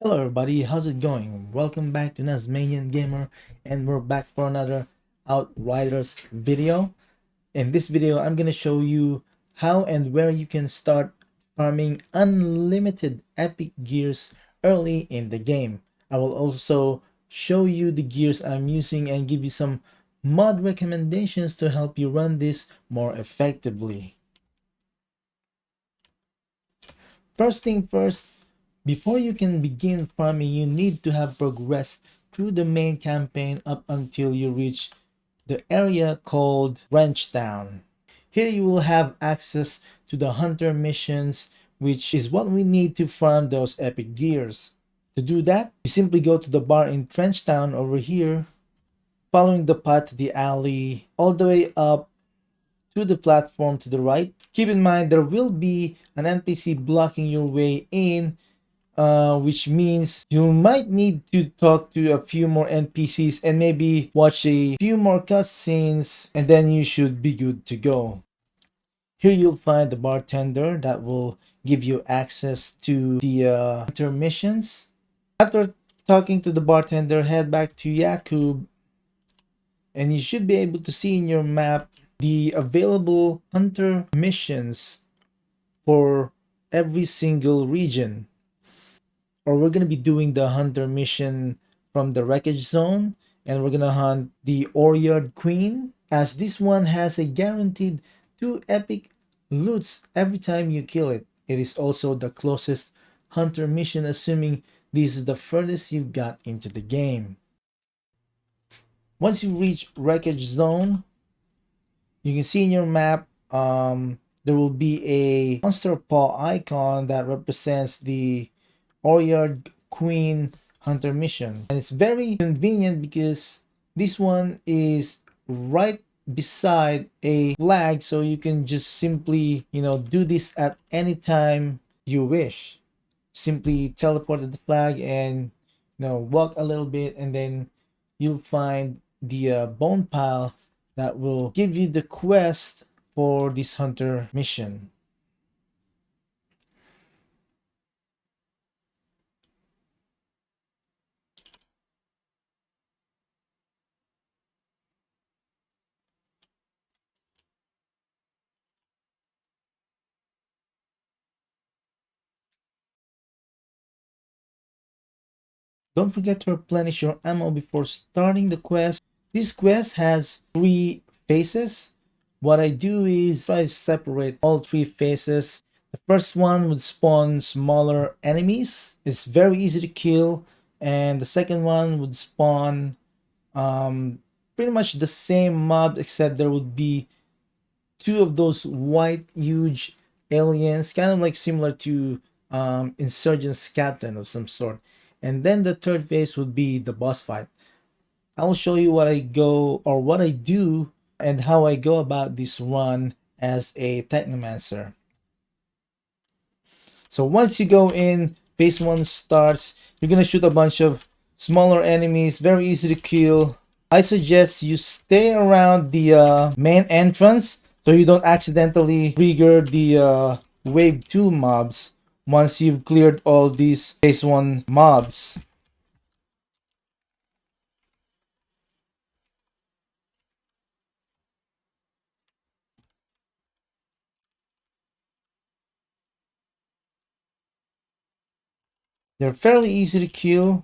Hello everybody, how's it going? Welcome back to Nasmanian Gamer, and we're back for another Outriders video. In this video, I'm gonna show you how and where you can start farming unlimited epic gears early in the game. I will also show you the gears I'm using and give you some mod recommendations to help you run this more effectively. First thing first, before you can begin farming, you need to have progressed through the main campaign up until you reach the area called Wrenchtown. Here you will have access to the hunter missions, which is what we need to farm those epic gears. To do that, you simply go to the bar in Trenchtown over here, following the path to the alley all the way up to the platform to the right. Keep in mind there will be an NPC blocking your way in, which means you might need to talk to a few more NPCs and maybe watch a few more cutscenes, and then you should be good to go. Here you'll find the bartender that will give you access to the intermissions. After talking to the bartender, head back to Yakub, and you should be able to see in your map the available hunter missions for every single region. Or we're going to be doing the hunter mission from the wreckage zone, and we're going to hunt the Oryard Queen, as this one has a guaranteed 2 epic loots every time you kill it. It is also the closest hunter mission, assuming this is the furthest you've got into the game. Once you reach wreckage zone, you can see in your map there will be a monster paw icon that represents the Oryard Queen Hunter mission, and it's very convenient because this one is right beside a flag, so you can just simply do this at any time you wish. Simply teleport to the flag and walk a little bit, and then you'll find the bone pile that will give you the quest for this hunter mission. Don't forget to replenish your ammo before starting the quest. This quest has 3 phases. What I do is try to separate all 3 phases. The first one would spawn smaller enemies. It's very easy to kill. And the second one would spawn pretty much the same mob, except there would be 2 of those white huge aliens, kind of like similar to Insurgent Captain of some sort. And then the third phase would be the boss fight. I will show you what I go or what I do and how I go about this run as a Technomancer. So once you go in, phase 1 starts. You're gonna shoot a bunch of smaller enemies, very easy to kill. I suggest you stay around the main entrance so you don't accidentally trigger the wave 2 mobs once you've cleared all these phase 1 mobs. They're fairly easy to kill.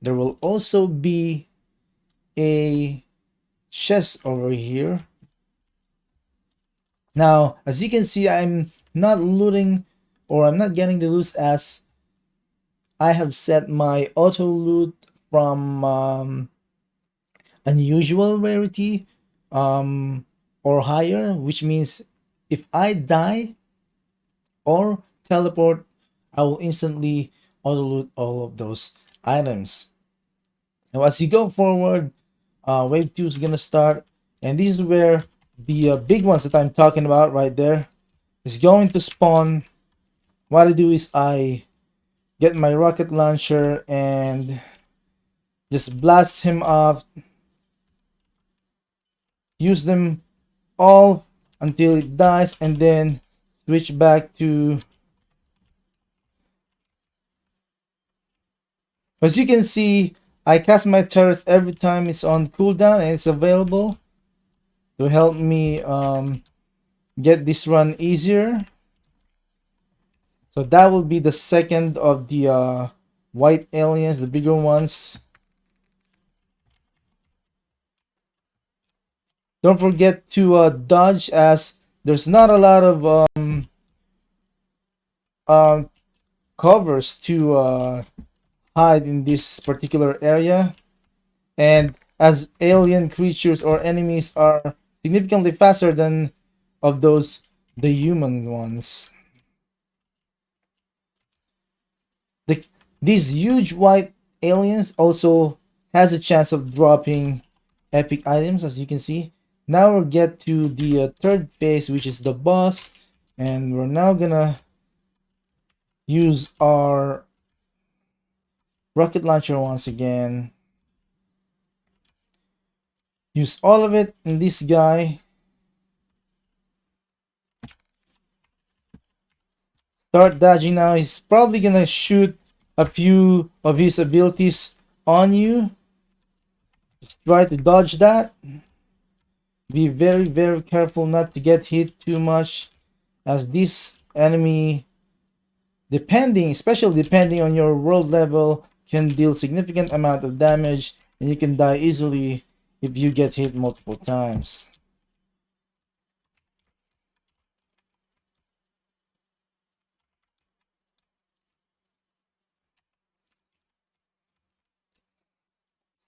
There will also be a chest over here. Now, as you can see, I'm not looting, or I'm not getting the loot, as I have set my auto loot from unusual rarity or higher, which means if I die or teleport, I will instantly auto loot all of those items. Now, as you go forward, wave 2 is gonna start, and this is where the big ones that I'm talking about right there is going to spawn. What I do is I get my rocket launcher and just blast him off, use them all until it dies, and then switch back to As you can see, I cast my turrets every time it's on cooldown, and it's available to help me get this run easier. So that will be the second of the white aliens, the bigger ones. Don't forget to dodge, as there's not a lot of um, covers to hide in this particular area. And as alien creatures or enemies are significantly faster than of those the human ones. The, these huge white aliens also has a chance of dropping epic items, as you can see. Now we'll get to the third phase, which is the boss, and we're now gonna use our rocket launcher once again. Use all of it in this guy. Start dodging now. He's probably gonna shoot a few of his abilities on you. Just try to dodge that. Be very, very careful not to get hit too much, as this enemy, especially depending on your world level, can deal significant amount of damage, and you can die easily if you get hit multiple times.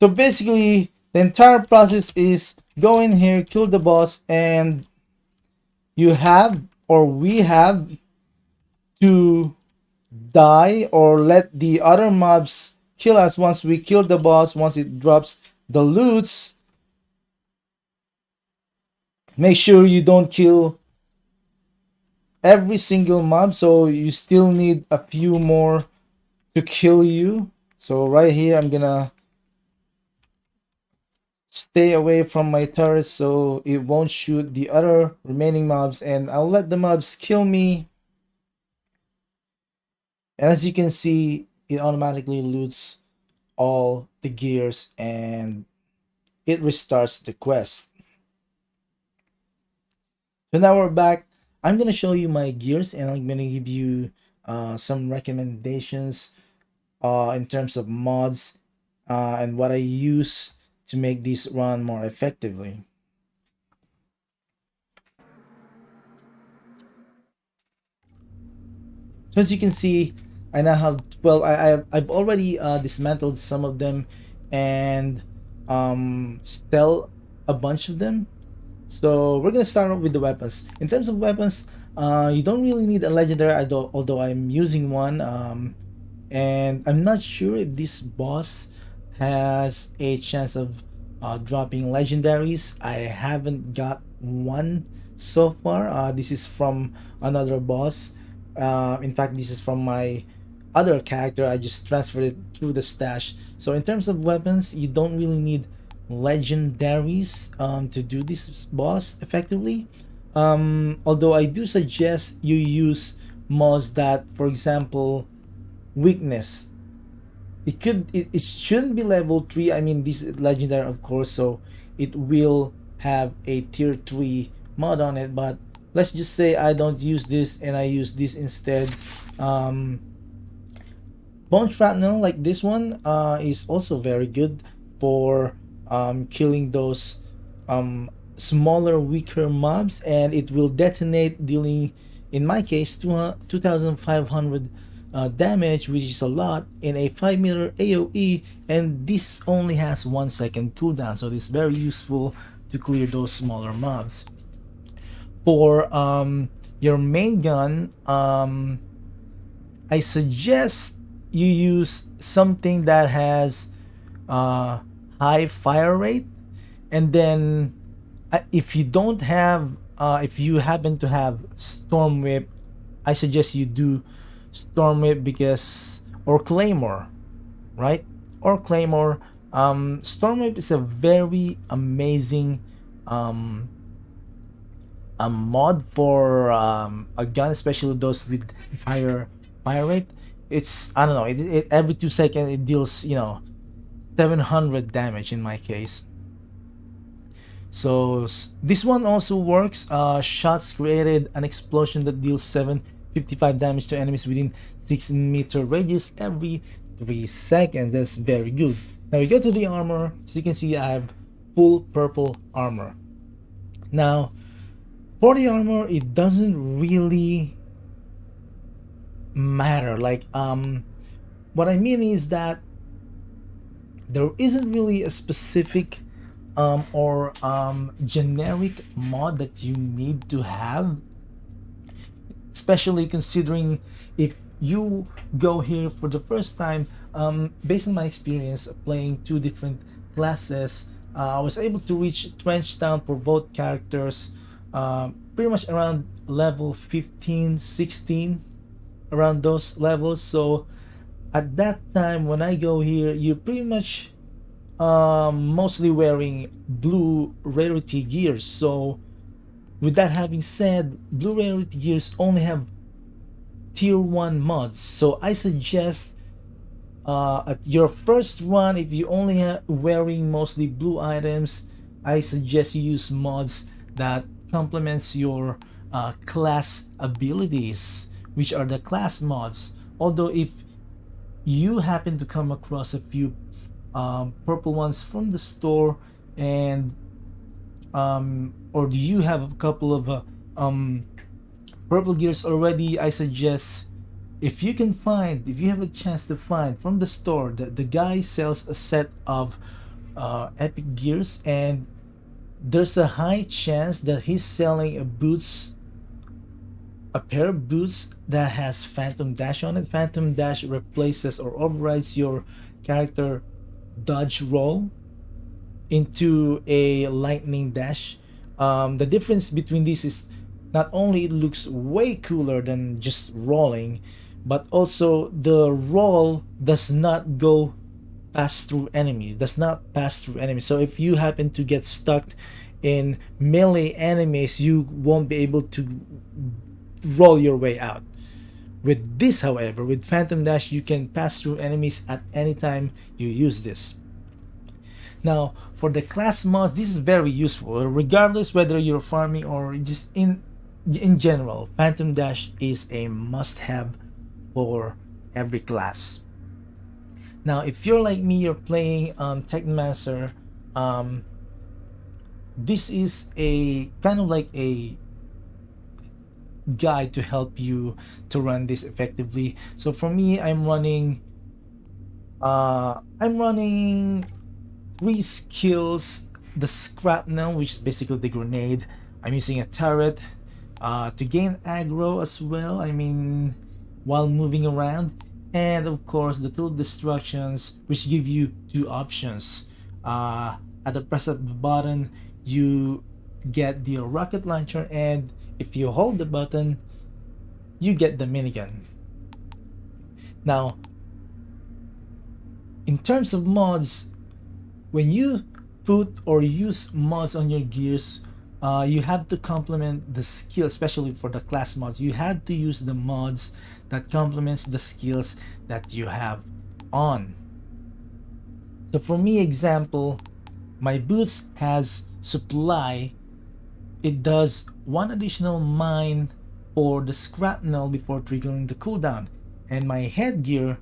So basically, the entire process is go in here, kill the boss, and you have, or we have, to die or let the other mobs kill us once we kill the boss. Once it drops the loots, make sure you don't kill every single mob, so you still need a few more to kill you. So right here, I'm gonna stay away from my turrets so it won't shoot the other remaining mobs, and I'll let the mobs kill me. And as you can see, it automatically loots all the gears and it restarts the quest. So now we're back. I'm gonna show you my gears, and I'm gonna give you some recommendations in terms of mods and what I use to make this run more effectively. So as you can see, I now have 12. I've already dismantled some of them and sell a bunch of them. So we're gonna start off with the weapons. In terms of weapons, you don't really need a legendary, although I'm using one. And I'm not sure if this boss has a chance of dropping legendaries. I haven't got one so far. This is from another boss. In fact, this is from my other character. I just transferred it through the stash. So in terms of weapons, you don't really need legendaries to do this boss effectively. Although I do suggest you use mods that, for example, weakness. It shouldn't be level 3. I mean, this is legendary, of course, so it will have a tier 3 mod on it. But let's just say I don't use this and I use this instead. Bone shrapnel, like this one, is also very good for killing those smaller, weaker mobs, and it will detonate, dealing, in my case, 2,500 damage, which is a lot in a 5-meter AoE, and this only has 1 second cooldown, so it's very useful to clear those smaller mobs. For your main gun, I suggest you use something that has high fire rate, and then if you don't have if you happen to have storm whip, I suggest you do storm whip, because, or claymore, right? Or claymore. Storm whip is a very amazing a mod for a gun, especially those with higher fire rate. it's, I don't know, every 2 seconds it deals, 700 damage in my case. So this one also works. Shots created an explosion that deals 755 damage to enemies within 6 meter radius every 3 seconds. That's very good. Now we go to the armor. As you can see, I have full purple armor. Now for the armor, it doesn't really matter. Like, what I mean is that there isn't really a specific or generic mod that you need to have, especially considering if you go here for the first time. Based on my experience playing two different classes, I was able to reach Trench Town for both characters pretty much around level 15, 16, around those levels. So at that time when I go here, you're pretty much mostly wearing blue rarity gears. So with that having said, blue rarity gears only have tier 1 mods. So I suggest at your first run, if you only are wearing mostly blue items, I suggest you use mods that complements your class abilities, which are the class mods. Although if you happen to come across a few purple ones from the store, and or do you have a couple of purple gears already, I suggest, if you have a chance to find from the store, that the guy sells a set of epic gears, and there's a high chance that he's selling a pair of boots that has Phantom Dash on it. Phantom Dash replaces or overrides your character dodge roll into a lightning dash. The difference between these is not only it looks way cooler than just rolling, but also the roll does not pass through enemies. So if you happen to get stuck in melee enemies, you won't be able to roll your way out. With this, however, with Phantom Dash, you can pass through enemies at any time you use this. Now, for the class mods, this is very useful, regardless whether you're farming or just in general. Phantom Dash is a must-have for every class. Now, if you're like me, you're playing Technomancer, this is a kind of like a guide to help you to run this effectively. So for me, I'm running 3 skills: the Scrapnel, which is basically the grenade. I'm using a turret to gain aggro as well, I mean, while moving around, and of course the Tool Destructions, which give you 2 options. At the press of the button, you get the rocket launcher, and if you hold the button, you get the minigun. Now, in terms of mods, when you put or use mods on your gears, you have to complement the skill, especially for the class mods. You have to use the mods that complements the skills that you have on. So for me, example, my boots has supply. It does 1 additional mine for the Scrapnel before triggering the cooldown, and my headgear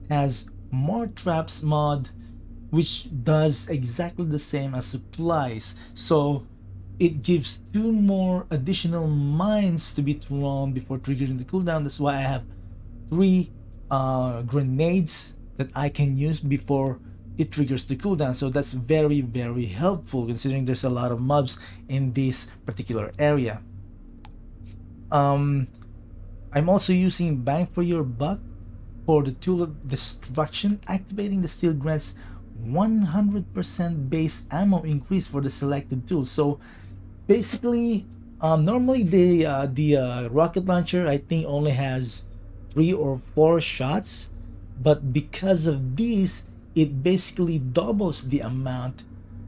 has more traps mod, which does exactly the same as supplies. So it gives 2 more additional mines to be thrown before triggering the cooldown. That's why I have 3 grenades that I can use before it triggers the cooldown. So that's very, very helpful, considering there's a lot of mobs in this particular area. I'm also using Bang for Your Buck for the Tool of Destruction. Activating the steel grants 100% base ammo increase for the selected tool. So basically, normally the rocket launcher, I think, only has 3 or 4 shots, but because of these, it basically doubles the amount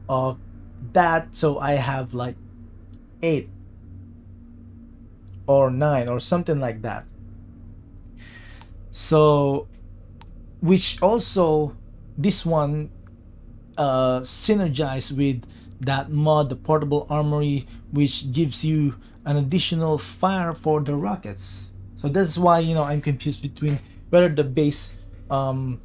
of that. So I have like 8 or 9 or something like that. So which also this one synergize with that mod, the portable armory, which gives you an additional fire for the rockets. So that's why, I'm confused between whether the base a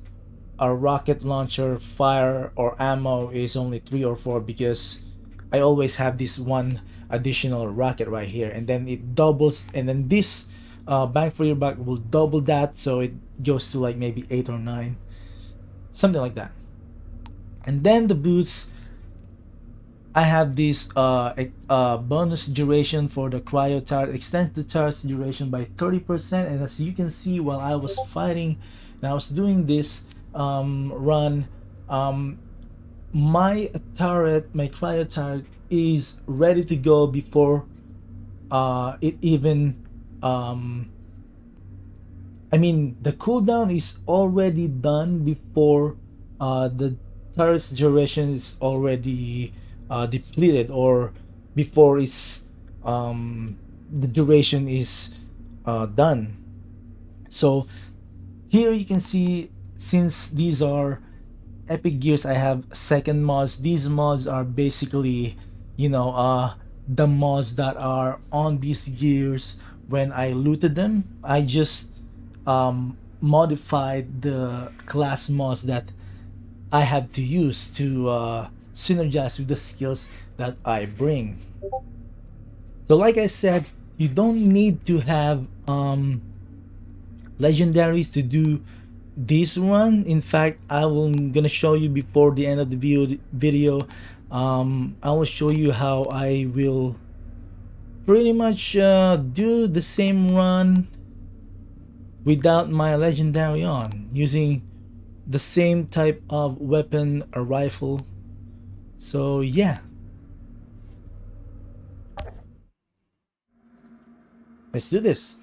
rocket launcher fire or ammo is only 3 or 4, because I always have this one additional rocket right here, and then it doubles, and then this bang for your buck will double that, so it goes to like maybe 8 or 9, something like that. And then the boots, I have this bonus duration for the cryo turret, extends the turret's duration by 30%. And as you can see, while I was fighting and I was doing this run, my turret, my cryo turret, is ready to go before it even I mean, the cooldown is already done before the turret's duration is already depleted, or before it's the duration is done. So here you can see, since these are epic gears, I have second mods. These mods are basically, the mods that are on these gears. When I looted them, I just modified the class mods that I have to use to synergize with the skills that I bring. So like I said, you don't need to have legendaries to do this run. In fact, I'm gonna show you before the end of the video. I will show you how I will pretty much do the same run without my legendary on, using the same type of weapon, a rifle. So yeah, let's do this.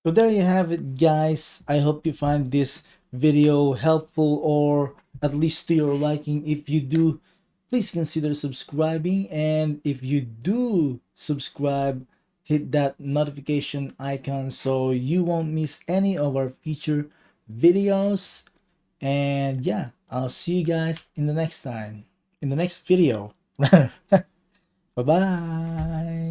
So there you have it, guys. I hope you find this video helpful or at least to your liking. If you do, please consider subscribing, and if you do subscribe, hit that notification icon so you won't miss any of our future videos. And yeah, I'll see you guys in the next time, in the next video. Bye bye.